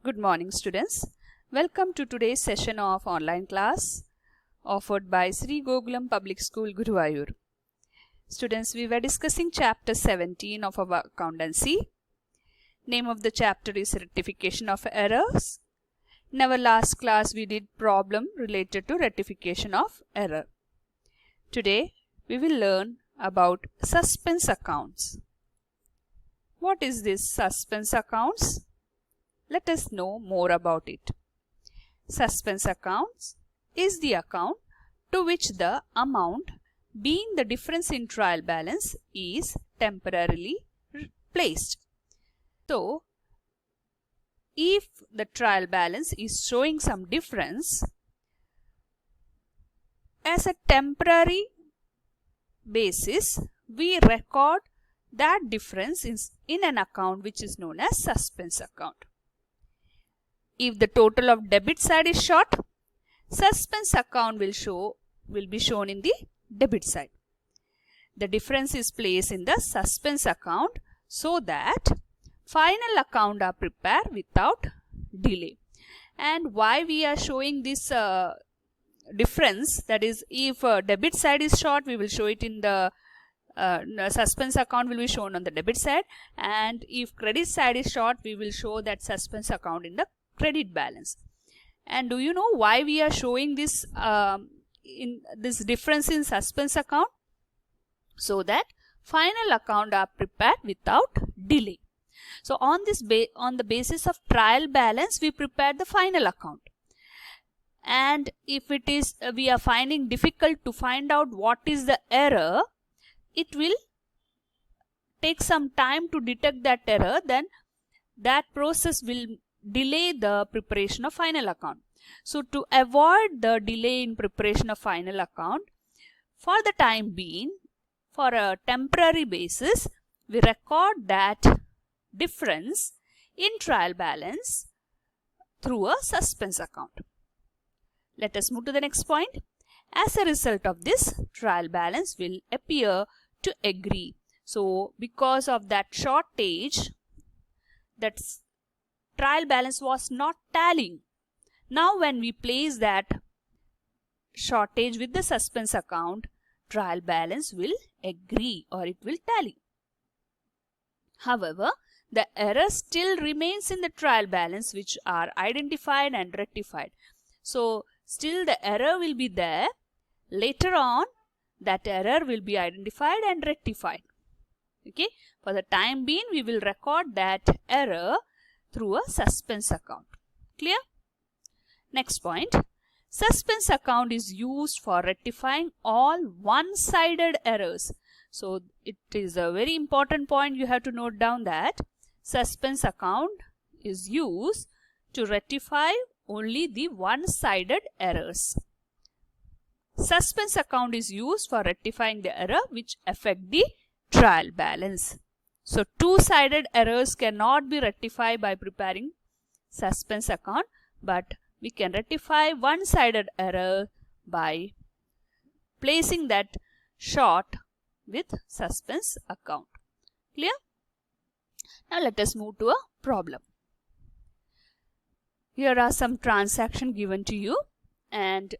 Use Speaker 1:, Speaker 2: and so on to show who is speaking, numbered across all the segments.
Speaker 1: Good morning, students. Welcome to today's session of online class offered by Sri Gokulam Public School, Guruvayur. Students, we were discussing chapter 17 of our accountancy. Name of the chapter is rectification of errors. In our last class, we did problem related to rectification of error. Today, we will learn about suspense accounts. What is this suspense accounts? Let us know more about it. Suspense accounts is the account to which the amount being the difference in trial balance is temporarily placed. So, if the trial balance is showing some difference, as a temporary basis, we record that difference in an account which is known as suspense account. If the total of debit side is short, suspense account will be shown in the debit side. The difference is placed in the suspense account so that final account are prepared without delay. And why we are showing this difference, that is, if debit side is short, we will show it in the suspense account will be shown on the debit side, and if credit side is short, we will show that suspense account in the credit balance. And do you know why we are showing this in this difference in suspense account? So that final account are prepared without delay. So on this on the basis of trial balance, we prepare the final account. And if it is we are finding difficult to find out what is the error, it will take some time to detect that error. Then that process will delay the preparation of final account. So to avoid the delay in preparation of final account, for the time being, for a temporary basis, we record that difference in trial balance through a suspense account. Let us move to the next point. As a result of this, trial balance will appear to agree. So because of that shortage, that's trial balance was not tallying. Now when we place that shortage with the suspense account, trial balance will agree or it will tally. However, the error still remains in the trial balance, which are identified and rectified. So still the error will be there. Later on, that error will be identified and rectified. Okay. For the time being, we will record that error through a suspense account. Clear? Next point. Suspense account is used for rectifying all one-sided errors. So it is a very important point. You have to note down that suspense account is used to rectify only the one-sided errors. Suspense account is used for rectifying the error which affect the trial balance. So two-sided errors cannot be rectified by preparing suspense account, but we can rectify one-sided error by placing that short with suspense account. Clear? Now let us move to a problem. Here are some transactions given to you and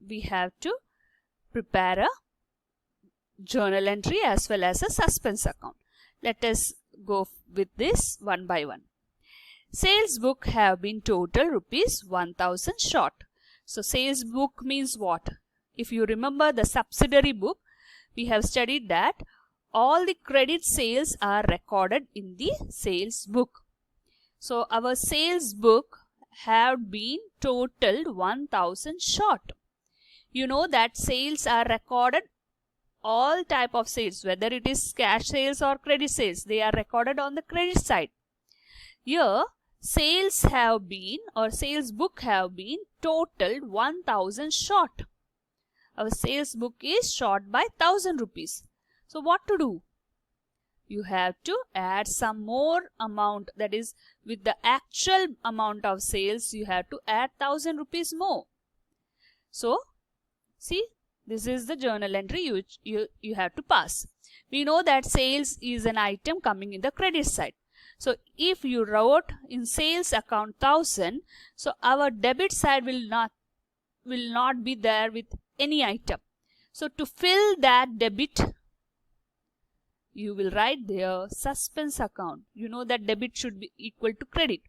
Speaker 1: we have to prepare a journal entry as well as a suspense account. Let us go with this one by one. Sales book have been total rupees 1000 short. So sales book means what? If you remember the subsidiary book, we have studied that all the credit sales are recorded in the sales book. So our sales book have been totaled 1000 short. You know that sales are recorded, all type of sales, whether it is cash sales or credit sales, they are recorded on the credit side. Here sales have been or sales book have been totaled 1000 short. Our sales book is short by 1000 rupees. So what to do? You have to add some more amount, that is with the actual amount of sales you have to add 1000 rupees more. So see, this is the journal entry you have to pass. We know that sales is an item coming in the credit side. So if you wrote in sales account 1000, so our debit side will not be there with any item. So to fill that debit, you will write there suspense account. You know that debit should be equal to credit.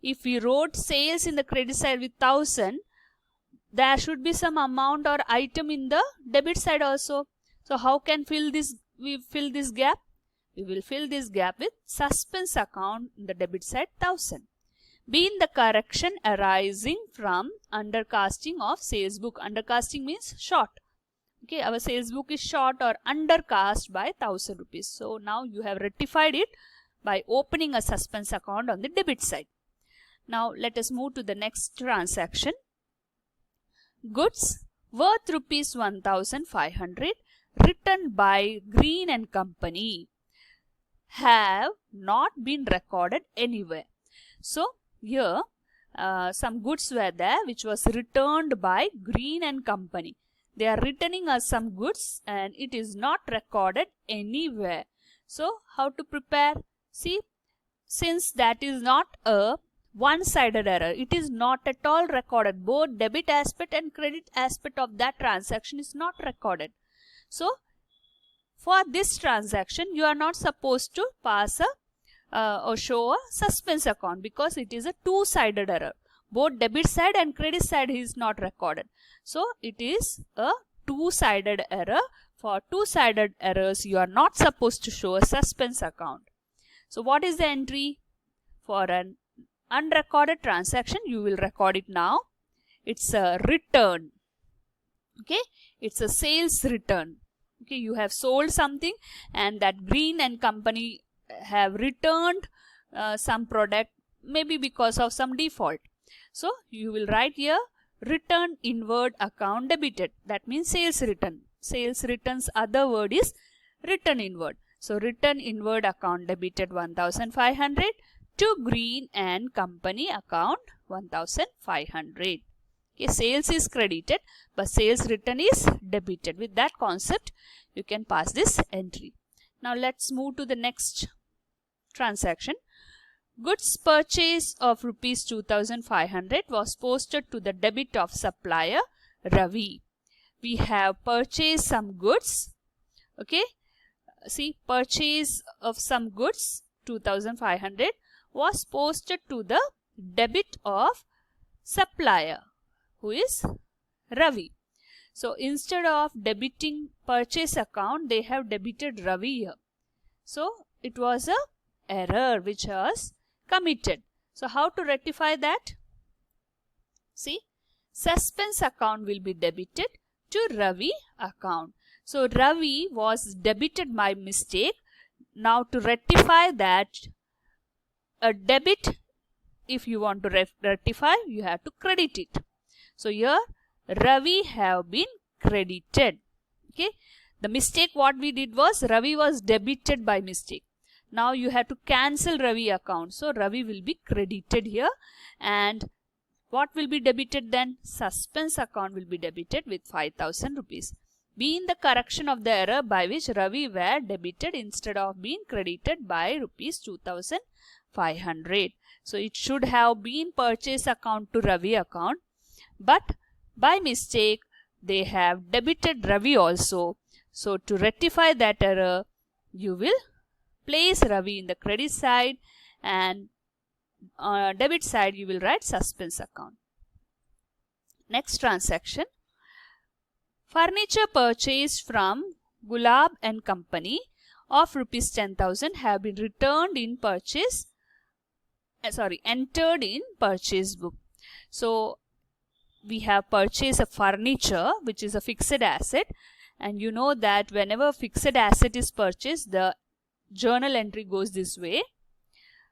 Speaker 1: If we wrote sales in the credit side with 1000, there should be some amount or item in the debit side also. So how can we fill this gap? We will fill this gap with suspense account in the debit side 1000. Being the correction arising from undercasting of sales book. Undercasting means short. Okay, our sales book is short or undercast by 1000 rupees. So now you have rectified it by opening a suspense account on the debit side. Now let us move to the next transaction. Goods worth rupees 1500 written by Green and Company have not been recorded anywhere. So here some goods were there which was returned by Green and Company. They are returning us some goods and it is not recorded anywhere. So how to prepare? See, since that is not a one-sided error, it is not at all recorded. Both debit aspect and credit aspect of that transaction is not recorded. So for this transaction, you are not supposed to pass or show a suspense account because it is a two-sided error. Both debit side and credit side is not recorded. So it is a two-sided error. For two-sided errors, you are not supposed to show a suspense account. So what is the entry? For an unrecorded transaction, you will record it now. It's a return. Okay, it's a sales return. Okay, you have sold something and that Green and Company have returned some product, maybe because of some default. So you will write here return inward account debited. That means sales return. Sales returns other word is return inward. So return inward account debited 1500 to Green and Company account 1500. Okay, sales is credited but sales return is debited. With that concept, you can pass this entry. Now let's move to the next transaction. Goods purchase of rupees 2500 was posted to the debit of supplier Ravi. We have purchased some goods. Okay, see, purchase of some goods 2500 was posted to the debit of supplier, who is Ravi. So instead of debiting purchase account, they have debited Ravi here. So it was a error which was committed. So how to rectify that? See, suspense account will be debited to Ravi account. So Ravi was debited by mistake. Now to rectify that, a debit, if you want to rectify, you have to credit it. So here Ravi have been credited. Okay, the mistake what we did was Ravi was debited by mistake. Now you have to cancel Ravi account. So Ravi will be credited here, and what will be debited then? Suspense account will be debited with 5000 rupees. Being the correction of the error by which Ravi were debited instead of being credited by rupees 2500. So it should have been purchase account to Ravi account, but by mistake they have debited Ravi also. So to rectify that error, you will place Ravi in the credit side and debit side you will write suspense account. Next transaction. Furniture purchased from Gulab and Company of rupees 10,000 have been returned in entered in purchase book. So we have purchased a furniture which is a fixed asset, and you know that whenever fixed asset is purchased, the journal entry goes this way.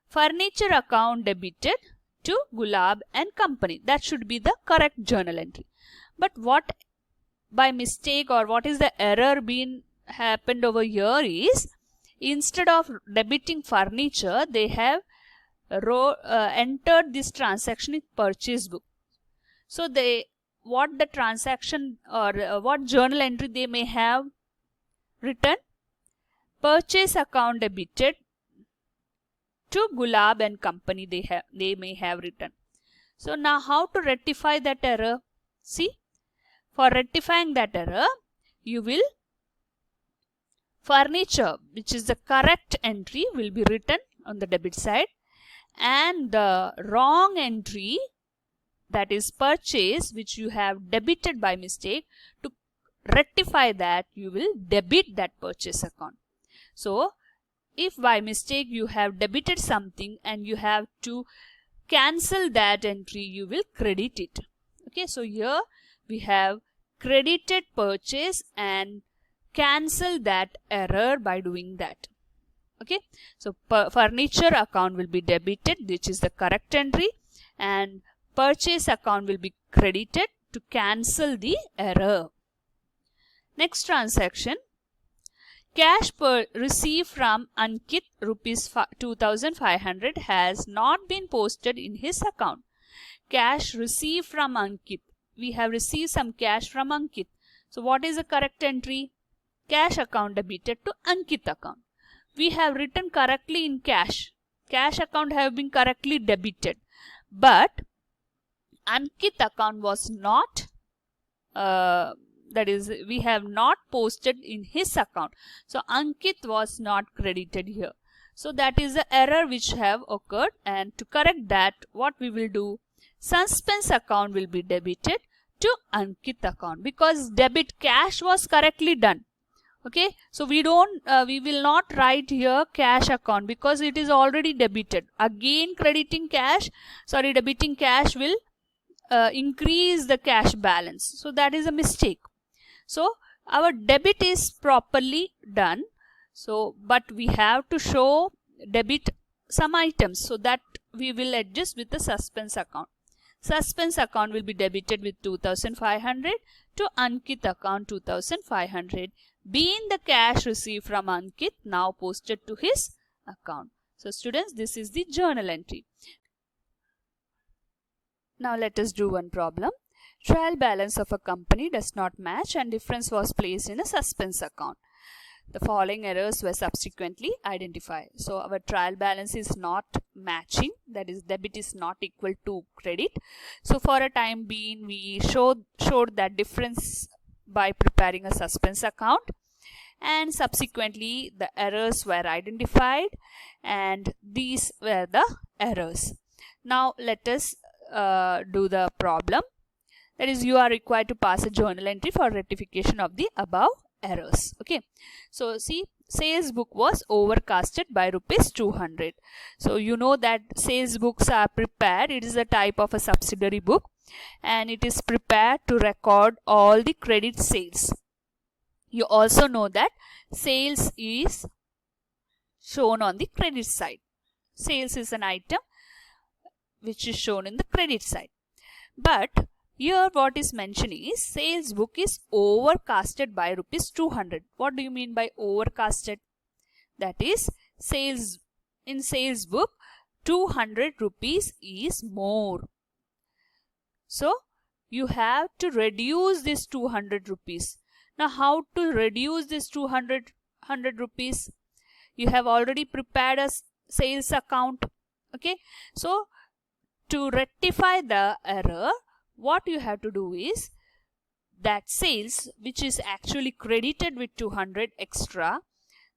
Speaker 1: Furniture account debited to Gulab and Company. That should be the correct journal entry. But what by mistake or what is the error being happened over here is, instead of debiting furniture, they have entered this transaction in purchase book. So what the transaction or what journal entry they may have written? Purchase account debited to Gulab and company they may have written. So now how to rectify that error? See, for rectifying that error, you will furniture, which is the correct entry, will be written on the debit side, and the wrong entry, that is purchase, which you have debited by mistake, to rectify that you will debit that purchase account. So if by mistake you have debited something and you have to cancel that entry, you will credit it. Okay, so here we have credited purchase and cancel that error by doing that. Okay, so furniture account will be debited, which is the correct entry, and purchase account will be credited to cancel the error. Next transaction, cash received from Ankit rupees 2500 has not been posted in his account. Cash received from Ankit. We have received some cash from Ankit. So what is the correct entry? Cash account debited to Ankit account. We have written correctly in cash. Cash account have been correctly debited. But Ankit account was not, that is, we have not posted in his account. So Ankit was not credited here. So that is the error which have occurred, and to correct that, what we will do? Suspense account will be debited to Ankit account, because debit cash was correctly done. Okay, so we will not write here cash account because it is already debited. Again debiting cash will increase the cash balance. So that is a mistake. So our debit is properly done. So, but we have to show debit some items, so that we will adjust with the suspense account. Suspense account will be debited with 2500 to Ankit account 2500, being the cash received from Ankit now posted to his account. So students, this is the journal entry. Now let us do one problem. Trial balance of a company does not match and difference was placed in a suspense account. The following errors were subsequently identified. So our trial balance is not matching, that is debit is not equal to credit. So for a time being, we showed that difference by preparing a suspense account, and subsequently the errors were identified, and these were the errors. Now let us do the problem. That is, you are required to pass a journal entry for rectification of the above errors. Okay, so see, sales book was overcasted by rupees 200. So you know that sales books are prepared, it is a type of a subsidiary book, and it is prepared to record all the credit sales. You also know that sales is shown on the credit side. Sales is an item which is shown in the credit side. But here what is mentioned is sales book is overcasted by rupees 200. What do you mean by overcasted? That is, in sales book 200 rupees is more. So you have to reduce this 200 rupees. Now how to reduce this 200 rupees? You have already prepared a sales account. Okay, so to rectify the error, what you have to do is that sales which is actually credited with 200 extra,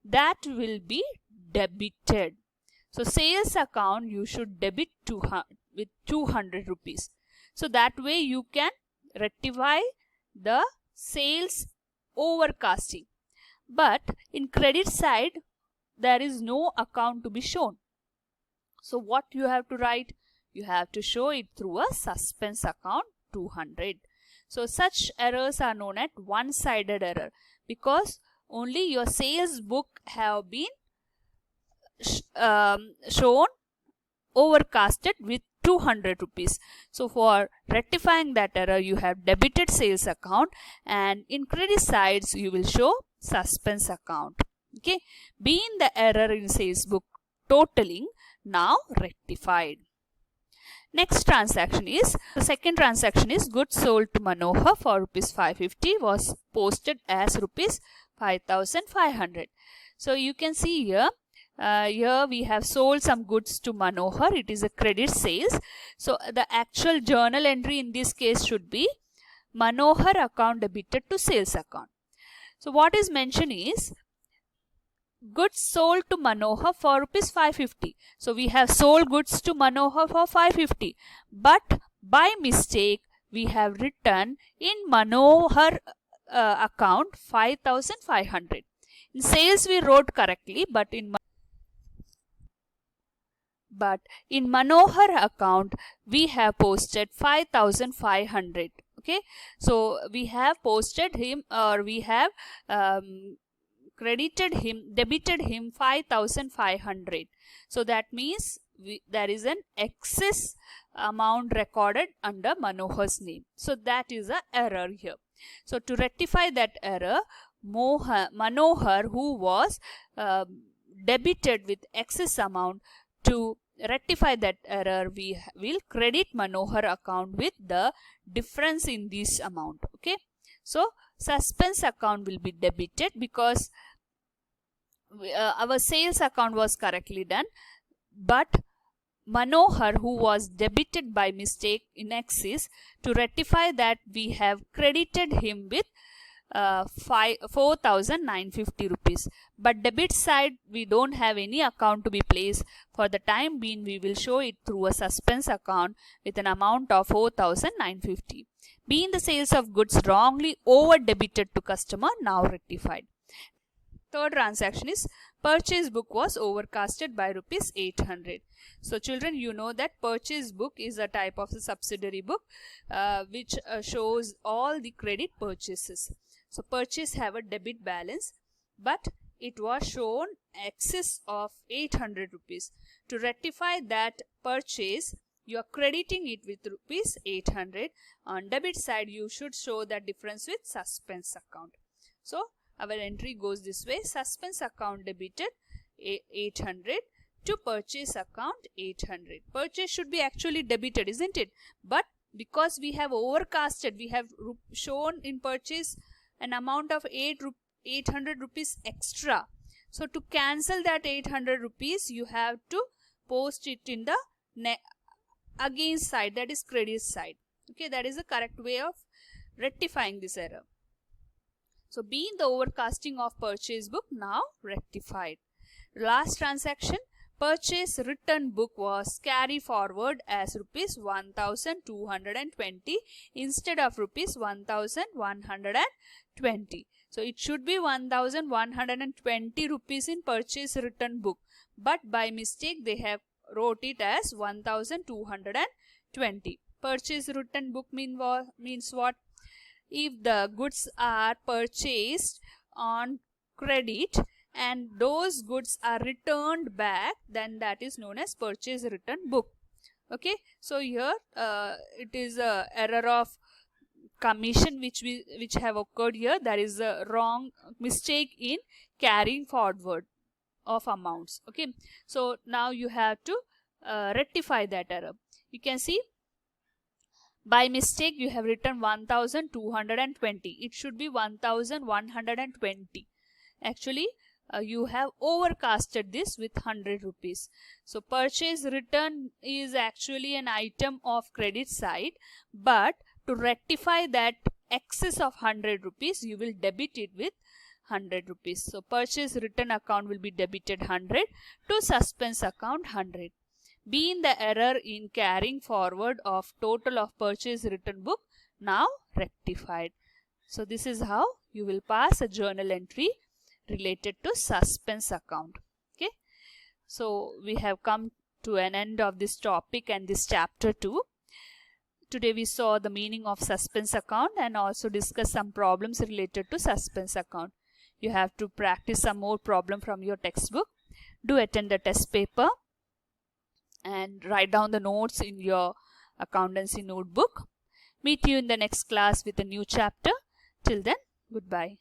Speaker 1: that will be debited. So sales account you should debit with 200 rupees. So that way you can rectify the sales overcasting. But in credit side there is no account to be shown. So what you have to write? You have to show it through a suspense account 200. So such errors are known as one-sided error, because only your sales book have been shown overcasted with 200 rupees. So for rectifying that error, you have debited sales account, and in credit sides you will show suspense account. Okay, being the error in sales book totaling now rectified. Next transaction is, the second transaction is goods sold to Manohar for rupees 550 was posted as rupees 5500. So you can see here here we have sold some goods to Manohar. It is a credit sales. So the actual journal entry in this case should be Manohar account debited to sales account. So what is mentioned is goods sold to Manohar for rupees 550. So we have sold goods to Manohar for 550. But by mistake we have written in Manohar account 5500. In sales we wrote correctly, but in Manohar account we have posted 5500. Okay, so we have posted him, or we have debited him 5500. So that means there is an excess amount recorded under Manohar's name. So that is an error here. So to rectify that error, Manohar, who was debited with excess amount, to rectify that error, we will credit Manohar account with the difference in this amount. Okay, so suspense account will be debited because our sales account was correctly done, but Manohar, who was debited by mistake in excess, to rectify that we have credited him with 4,950 rupees. But debit side we don't have any account to be placed. For the time being we will show it through a suspense account with an amount of 4,950. Being the sales of goods wrongly over debited to customer, now rectified. Third transaction is purchase book was overcasted by rupees 800. So children, you know that purchase book is a type of a subsidiary book which shows all the credit purchases. So purchase have a debit balance, but it was shown excess of 800 rupees. To rectify that purchase, you are crediting it with rupees 800. On debit side, you should show that difference with suspense account. So our entry goes this way: suspense account debited 800 to purchase account 800. Purchase should be actually debited, isn't it? But because we have overcasted, we have shown in purchase an amount of 800 rupees extra. So to cancel that 800 rupees, you have to post it in the against side, that is credit side. Okay, that is the correct way of rectifying this error. So being the overcasting of purchase book, now rectified. Last transaction, purchase return book was carried forward as rupees 1,220 instead of rupees 1,120. So it should be 1,120 rupees in purchase return book, but by mistake they have wrote it as 1,220. Purchase return book means what? If the goods are purchased on credit and those goods are returned back, then that is known as purchase return book. Okay, so here it is a error of commission which have occurred here. There is a wrong mistake in carrying forward of amounts. Okay, so now you have to rectify that error. You can see by mistake you have written 1,220. It should be 1,120. Actually you have overcasted this with 100 rupees. So purchase return is actually an item of credit side, but to rectify that excess of 100 rupees, you will debit it with 100 rupees. So purchase return account will be debited 100 to suspense account 100. Being the error in carrying forward of total of purchase return book, now rectified. So this is how you will pass a journal entry related to suspense account. Okay, so we have come to an end of this topic and this chapter 2. Today we saw the meaning of suspense account and also discuss some problems related to suspense account. You have to practice some more problem from your textbook. Do attend the test paper and write down the notes in your accountancy notebook. Meet you in the next class with a new chapter. Till then, goodbye.